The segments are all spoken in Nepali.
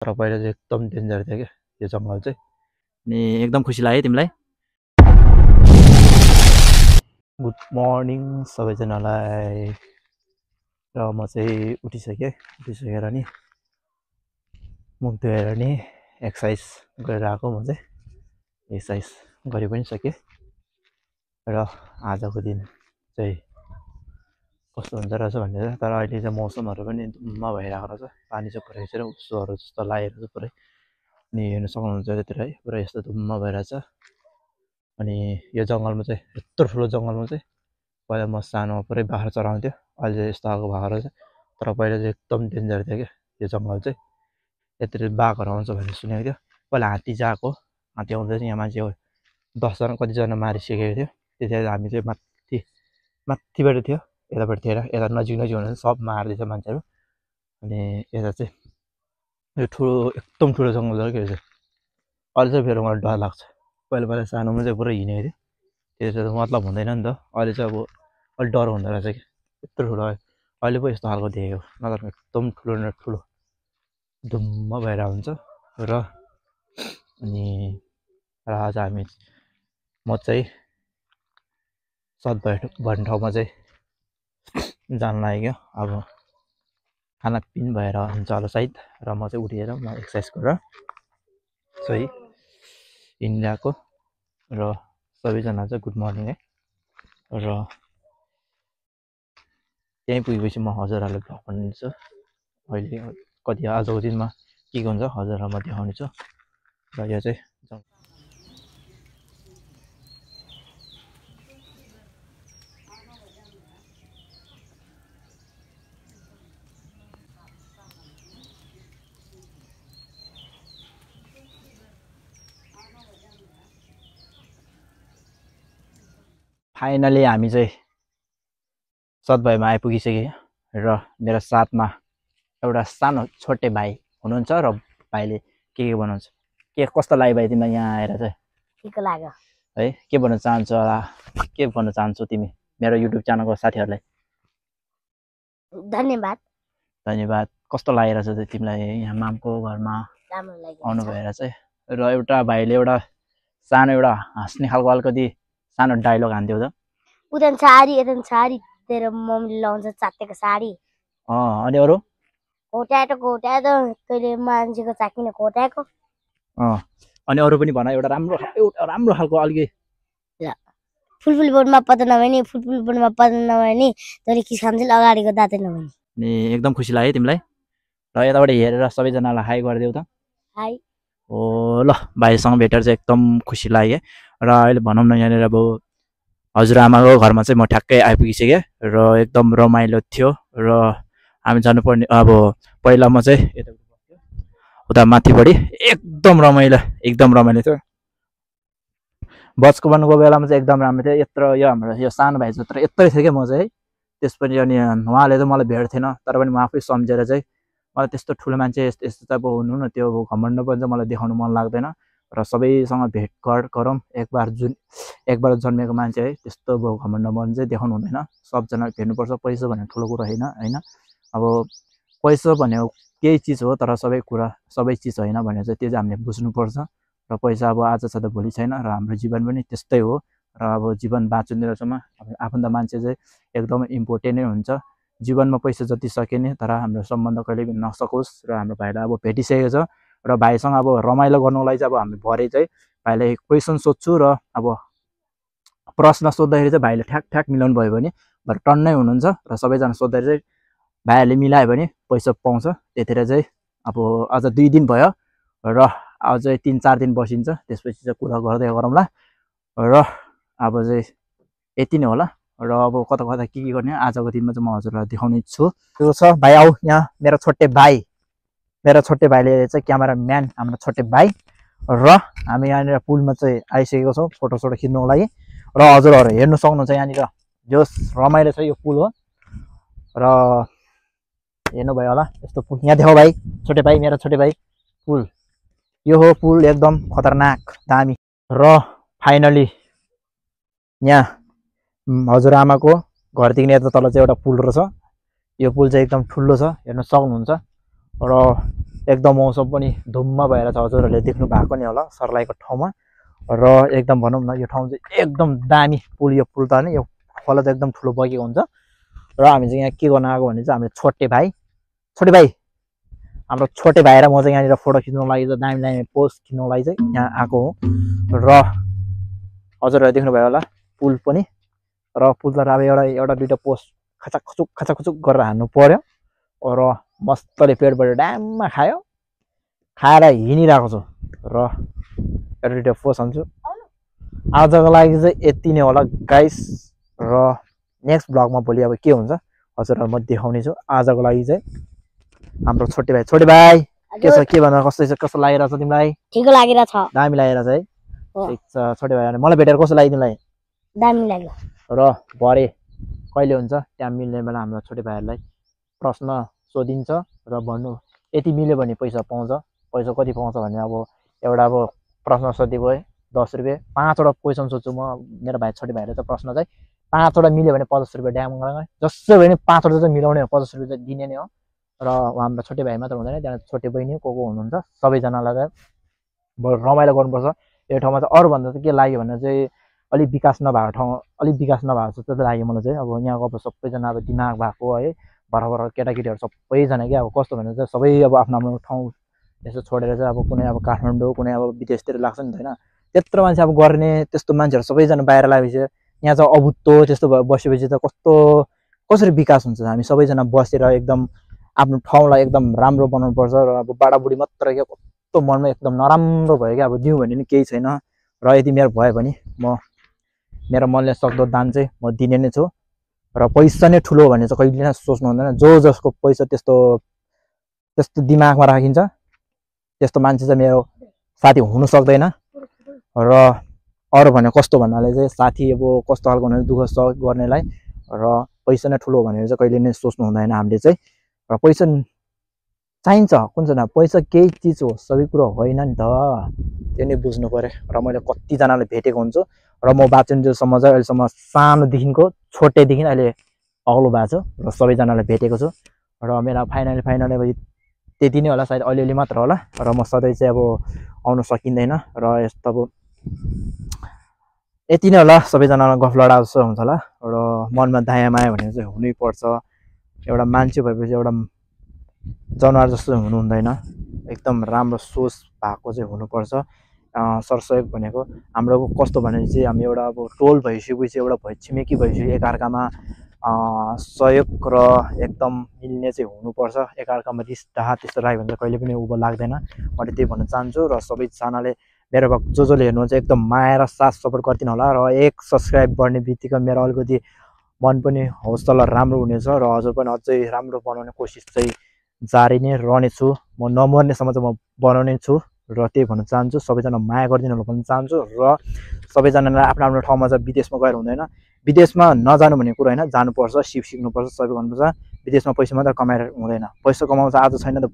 तर पहिला चाहिँ एकदम डेन्जर थियो क्या यो जङ्गल चाहिँ। अनि एकदम खुसी लाग्यो तिमीलाई? गुड मर्निङ सबैजनालाई। र म चाहिँ उठिसकेर नि मुख धोएर नि एक्सर्साइज गरेर आएको। म चाहिँ एक्सर्साइज गरि पनि सकेँ। र आजको दिन चाहिँ कस्तो हुन्छ रहेछ भनेर। तर अहिले चाहिँ मौसमहरू पनि धुम्म भइरहेको रहेछ, पानी चाहिँ पुरै चाहिँ उसोहरू जस्तो लागेको छ पुरै। अनि हेर्न सक्नुहुन्छ यतातिर है, पुरा यस्तो धुम्म भइरहेछ। अनि यो जङ्गलमा चाहिँ यत्रो ठुलो जङ्गलमा चाहिँ पहिला म सानोमा पुरै बाख्रा चराउँथ्यो, अहिले चाहिँ यस्तो खालको भएको रहेछ। तर पहिला चाहिँ एकदम डेन्जर थियो क्या यो जङ्गल चाहिँ। यतिर बाघहरू आउँछ भनेर सुनेको थियो। पहिला हात्ती चाहिँ आएको, हात्ती आउँदा चाहिँ यहाँ मान्छे 10जना कतिजना मारिसकेको थियो। त्यतिखेर हामी चाहिँ माथिबाट थियो, यताबाट थिएन। यता नजिक हुँदा सब मार्दैछ मान्छेहरू। अनि यता चाहिँ यो ठुलो एकदम ठुलो जङ्गल हो क्या यो चाहिँ। अहिले चाहिँ फेरि मलाई डर लाग्छ। पहिला सानोमा चाहिँ पुरै हिँडेको थियो, त्यो चाहिँ मतलब हुँदैन नि त। अहिले चाहिँ अब अलिक डर हुँदो रहेछ कि यत्रो ठुलो अहिले पो यस्तो खालको देखेको, नत्र एकदम ठुलो न ठुलो धुम्म भएर हुन्छ। र अनि आज म चाहिँ भन्ने ठाउँमा चाहिँ जान लागेको। अब खानापिन भएर हुन्छ होला सायद। र म चाहिँ उठेर म एक्सर्साइज गरेर सही हिँडिरहेको। र सबैजना चाहिँ गुड मर्निङ है। र त्यहीँ पुगेपछि म हजुरहरूलाई भ्लग बनाउनेछु। अहिले कति आजको दिनमा के हुन्छ हजुरहरूलाई म देखाउनेछु। र यो चाहिँ फाइनली हामी चाहिँ सतभाइमा आइपुगिसक्यो। र मेरो साथमा एउटा सानो छोटे भाइ हुनुहुन्छ। र भाइले के बनाउँछ, के कस्तो लाग्यो भाइ तिमीलाई यहाँ आएर चाहिँ? ठिक लाग्यो है। के भन्न चाहन्छौ होला, के भन्न चाहन्छौ तिमी मेरो युट्युब च्यानलको साथीहरूलाई? धन्यवाद। धन्यवाद। कस्तो लागिरहेछ चाहिँ तिमीलाई यहाँ मामको घरमा आउनु भएर चाहिँ? र एउटा भाइले एउटा सानो एउटा हाँस्ने खालको अलिकति सानो डायलग हान्थ्यो त, उदन साडी यदन साडी तेरो मम्मीले लाउँछ चाटेको साडी। अनि अरू कोट्याएको कहिले मान्छेको चाकिने कोट्याएको। अनि अरू पनि भन, एउटा राम्रो खालको अलिकति फुलफुल बोर्डमा पत्ता नभए नि फुलफुल बोर्डमा पत्ता नभए नि तैँले किस खान्छन् अगाडिको दाँते नभए नि। एकदम खुसी लाग्यो तिमीलाई? र यताबाट हेरेर सबैजनालाई हाई गरिदेऊ त। हाई। हो ल, भाइसँग भेटेर चाहिँ एकदम खुसी लाग्यो। र अहिले भनौँ न यहाँनिर अब हजुरआमाको घरमा चाहिँ म ठ्याक्कै आइपुगिसकेँ। र एकदम रमाइलो थियो। र हामी जानुपर्ने अब पहिला म चाहिँ उता माथिपट्टि एकदम रमाइलो थियो। बसको बन्नुको बेलामा चाहिँ एकदम राम्रो थियो। यत्रो यो हाम्रो यो सानो भाइ जत्रो यत्रै थियो क्या म चाहिँ है। त्यसपछि अनि उहाँले त मलाई भेट्थेन, तर पनि म आफै सम्झेर चाहिँ मलाई त्यस्तो ठुलो मान्छे यस्तो चाहिँ अब हुनु न, त्यो घमण्ड पनि चाहिँ मलाई देखाउनु मन लाग्दैन। र सबैसँग भेटघाट गरौँ। एक बार जन्मेको मान्छे है, त्यस्तो अब घमण्ड मन चाहिँ देखाउनु हुँदैन। सबजना भेट्नुपर्छ। पैसा भनेको ठुलो कुरो होइन। अब पैसा भनेको केही चिज हो, तर सबै चिज होइन भनेर चाहिँ त्यो चाहिँ हामीले बुझ्नुपर्छ। र पैसा अब आज छ त भोलि छैन। र हाम्रो जीवन पनि त्यस्तै हो। र अब जीवन बाँच्नुसम्म आफन्त मान्छे चाहिँ एकदमै इम्पोर्टेन्ट नै हुन्छ। जीवनमा पैसा जति सके नि, तर हाम्रो सम्बन्ध कहिले पनि नसकोस्। र हाम्रो भाइलाई अब भेटिसकेको छ। र भाइसँग अब रमाइलो गर्नुको लागि चाहिँ अब हामी भरे चाहिँ भाइलाई क्वेसन सोध्छु। र अब प्रश्न सोद्धाखेरि चाहिँ भाइले ठ्याक मिलाउनु भयो भने भरे टन्नै हुनुहुन्छ। र सबैजना सोद्धाखेरि चाहिँ भाइहरूले मिलायो भने पैसा पाउँछ। त्यतिखेर चाहिँ अब अझ 2 दिन भयो र अझै 3-4 दिन बसिन्छ। त्यसपछि चाहिँ कुरा गर्दै गरौँला। र अब चाहिँ यति नै होला। र अब कता के गर्ने आजको दिनमा चाहिँ म हजुरलाई देखाउने छु। त्यो छ भाइ आऊ यहाँ, मेरो छोटे भाइले चाहिँ क्यामेराम्यान हाम्रो छोटे भाइ। र हामी यहाँनिर पुलमा चाहिँ आइसकेको छौँ फोटोसोटो खिच्नुको लागि। र हजुरहरू हेर्नु सक्नुहुन्छ यहाँनिर जो रमाइलो छ यो पुल हो। र हेर्नुभयो होला यस्तो पुल। यहाँ देखो भाइ, छोटे भाइ, मेरो छोटे भाइ, पुल यो हो। पुल एकदम खतरनाक दामी। र फाइनली यहाँ हजुरआमाको घरदेखि यता तल चाहिँ एउटा पुल रहेछ। यो पुल चाहिँ एकदम ठुलो छ, हेर्न सक्नुहुन्छ। र एकदम मौसम पनि धुम्म भएर छ हजुरहरूले देख्नु भएको नि होला सर्लाहीको ठाउँमा र एकदम भनौँ न यो ठाउँ चाहिँ एकदम दामी पुल यो पुल त होइन यो खोला चाहिँ एकदम ठुलो बगेको हुन्छ र हामी चाहिँ यहाँ के गर्न आएको भने चाहिँ हामीले छोटे भाइ हाम्रो छोटे भाइ र म चाहिँ यहाँनिर फोटो खिच्नु लागि चाहिँ दामी दामी पोस्ट खिच्नु लागि चाहिँ यहाँ आएको हो र हजुरहरूले देख्नुभयो होला पुल पनि र पुल त अब एउटा दुईवटा पोस्ट खचाखुचुक गरेर हान्नु पर्यो र मस्तले पेटबाट ड्याममा खाएर हिँडिरहेको छु र एउटा दुईवटा पोस्ट हान्छु आजको लागि चाहिँ यति नै होला गाइस र नेक्स्ट ब्लगमा भोलि अब के हुन्छ हजुरहरूलाई म देखाउने छु आजको लागि चाहिँ हाम्रो छोटे भाइ के छ के भन्दा कस्तो लागिरहेछ तिमीलाई ठिक लागिरहेछ दामी लागिरहेछ है ठिक छ छोटे भाइ मलाई भेटेर कस्तो लाग्यो तिमीलाई दामी लाग्यो र भरे कहिले हुन्छ टाइम मिल्ने बेला हाम्रो छोटे भाइहरूलाई प्रश्न सोधिन्छ र भन्नु यति मिल्यो भने पैसा कति पाउँछ भने अब एउटा अब प्रश्न सोधियो 10 रुपियाँ 5वटा क्वेसन सोध्छु म मेरो भाइ छोटे भाइले त प्रश्न चाहिँ 5वटा मिल्यो भने 50 रुपियाँ ड्याम जसो भने 5वटा चाहिँ मिलाउने हो 50 रुपियाँ चाहिँ दिने नै हो र हाम्रो छोटे भाइ मात्र हुँदैन त्यहाँ छोटे बहिनी को हुनुहुन्छ सबैजनालाई रमाइलो गर्नुपर्छ यो ठाउँमा चाहिँ अरूभन्दा चाहिँ के लाग्यो भने चाहिँ अलिक विकास नभएको ठाउँ अलिक विकास नभएको जस्तो चाहिँ लाग्यो मलाई चाहिँ अब यहाँको अब सबैजना अब दिमाग भएको है भरभर केटाकेटीहरू सबैजना कि अब कस्तो भने चाहिँ सबै अब आफ्नो आफ्नो ठाउँ यसो छोडेर चाहिँ अब कुनै अब काठमाडौँ कुनै अब विदेशतिर लाग्छ नि त होइन त्यत्रो मान्छे अब गर्ने त्यस्तो मान्छेहरू सबैजना बाहिर लागेपछि यहाँ चाहिँ अभुत्तो त्यस्तो बसेपछि त कसरी विकास हुन्छ हामी सबैजना बसेर एकदम आफ्नो ठाउँलाई एकदम राम्रो बनाउनुपर्छ र अब बाडाबुडी मात्र क्या कस्तो मनमा एकदम नराम्रो भयो क्या अब दिउँ भने नि केही छैन र यदि मेरो भयो भने मेरो मनले सक्दो दान चाहिँ म दिने नै छु र पैसा नै ठुलो भने चाहिँ कहिले नै सोच्नु हुँदैन जसको पैसा त्यस्तो दिमागमा राखिन्छ त्यस्तो मान्छे चाहिँ मेरो साथी हुनु सक्दैन र अरू भने कस्तो भन्नाले चाहिँ साथी अब कस्तो खालको भने दुःख सह गर्नेलाई र पैसा नै ठुलो भनेर चाहिँ कहिले नै सोच्नु हुँदैन हामीले चाहिँ र पैसा चाहिन्छ कुन चाहिँ पैसा केही चिज हो सबै कुरो होइन नि त त्यो नै बुझ्नु पर्यो र मैले कतिजनाले भेटेको हुन्छु र म बाँचिन्जेलसम्म चाहिँ अहिलेसम्म सानोदेखिको छोटेदेखि अहिले अग्लो भएको छु र सबैजनालाई भेटेको छु र मेरो फाइनली अब त्यति नै होला सायद अलिअलि मात्र होला र म सधैँ चाहिँ अब आउनु सकिँदैन र यस्तो अब यति नै होला सबैजनालाई गफ लडा जस्तो हुन्छ होला र मनमा दायाँ माया भनेर चाहिँ हुनैपर्छ एउटा मान्छे भएपछि एउटा जनावर जस्तो हुनु हुँदैन एकदम राम्रो सोच भएको चाहिँ हुनुपर्छ सरसहयोग भनेको हाम्रो कस्तो भने चाहिँ हामी एउटा अब टोल भइसकेपछि एउटा छिमेकी भइसक्यो एकअर्कामा सहयोग र एकदम मिल्ने चाहिँ हुनुपर्छ एकअर्कामा रिस डाहा त्यस्तो लाग्यो भने चाहिँ कहिले पनि उँभो लाग्दैन मैले त्यही भन्न चाहन्छु र सबैजनाले मेरो जसले हेर्नुहुन्छ एकदम माया र साथ सपोर्ट गरिदिनु होला र 1 सब्सक्राइब गर्ने बित्तिकै मेरो अलिकति मन पनि हौसला राम्रो हुनेछ र हजुर पनि अझै राम्रो बनाउने कोसिस चाहिँ जारी नै रहनेछु म नमर्नेसम्म चाहिँ म बनाउने छु र त्यही भन्न चाहन्छु सबैजना माया गरिदिनु होला भन्न चाहन्छु र सबैजनालाई आफ्नो आफ्नो ठाउँमा चाहिँ विदेशमा गएर हुँदैन विदेशमा नजानु भन्ने कुरो होइन जानुपर्छ सिक्नुपर्छ सबै गर्नुपर्छ विदेशमा पैसा मात्र कमाएर हुँदैन पैसा कमाउँछ आज छैन त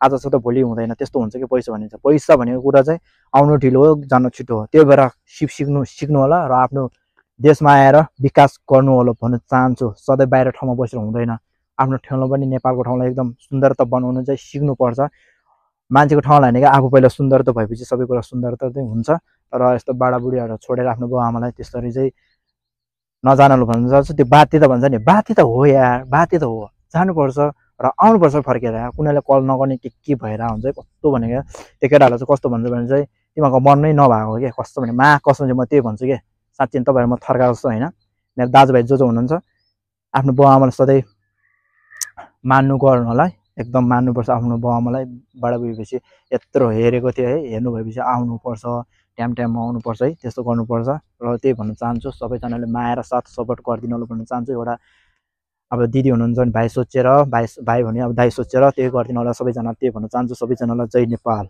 आज छ त भोलि हुँदैन त्यस्तो हुन्छ कि पैसा भनिन्छ पैसा भनेको कुरा चाहिँ आउनु ढिलो हो जानु छिटो हो त्यही भएर सिक्नु होला र आफ्नो देशमा आएर विकास गर्नु होला भन्न चाहन्छु सधैँ बाहिर ठाउँमा बसेर हुँदैन आफ्नो ठाउँलाई पनि नेपालको ठाउँलाई एकदम सुन्दरता बनाउनु चाहिँ सिक्नुपर्छ मान्छेको ठाउँलाई होइन कि आफू पहिला सुन्दरता भएपछि सबै कुरा सुन्दरता चाहिँ हुन्छ र यस्तो बाडाबुडीहरू छोडेर आफ्नो बाउ आमालाई त्यसरी चाहिँ नजानु भन्न चाहन्छु त्यो बाध्य भन्छ नि बाध्य त हो यार बाध्य त हो जानुपर्छ र आउनुपर्छ फर्केर कुनैलाई कल नगर्ने के भएर हुन्छ कस्तो भनेको त्यो केटाहरूलाई चाहिँ कस्तो भन्छ भने चाहिँ तिमीहरूको मनमै नभएको क्या कस्तो भने कसम चाहिँ म त्यही भन्छु कि साँच्चै तपाईँहरू म थर्का जस्तो होइन मेरो दाजुभाइ जो हुनुहुन्छ आफ्नो बाउ आमालाई सधैँ मान्नु गर्नु होला एकदम मान्नुपर्छ आफ्नो बाउ आमालाई बडा भएपछि यत्रो हेरेको थियो है हेर्नु भएपछि आउनुपर्छ टाइममा आउनुपर्छ है त्यस्तो गर्नुपर्छ र त्यही भन्न चाहन्छु सबैजनाले माया र साथ सपोर्ट गरिदिनु होला भन्न चाहन्छु एउटा अब दिदी हुनुहुन्छ भने भाइ सोचेर भाइ भने अब दाइ सोचेर त्यही गरिदिनु होला सबैजना त्यही भन्न चाहन्छु सबैजनालाई जय नेपाल।